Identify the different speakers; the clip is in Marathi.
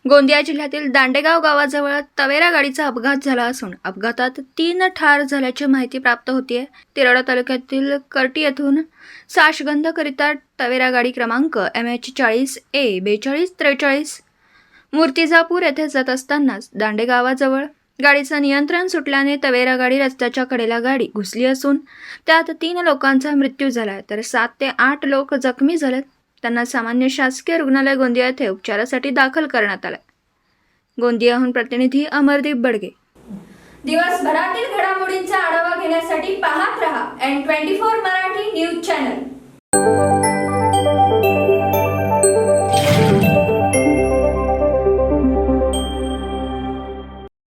Speaker 1: गोंदिया जिल्ह्यातील दांडेगाव गावाजवळ तवेरा गाडीचा अपघात झाला असून अपघातात 3 ठार झाल्याची माहिती प्राप्त होतीये। तिरोडा तालुक्यातील कर्टी येथून साशगंधकरिता तवेरा गाडी क्रमांक MH40A4243 मूर्तिजापूर येथे जात असताना दांडेगावाजवळ गाडीचं नियंत्रण सुटल्याने तवेरा गाडी रस्त्याच्या कडेला गाडी घुसली असून त्यात 3 लोकांचा मृत्यू झाला तर 7 ते 8 लोक जखमी झालेत। त्यांना सामान्य शासकीय रुग्णालय गोंदिया येथे उपचारासाठी दाखल करण्यात आले। गोंदियाहून प्रतिनिधी अमरदीप बडगे।
Speaker 2: दिवसभरातील घडामोडींचा आढावा घेण्यासाठी पाहत रहा N24 मराठी न्यूज चॅनल।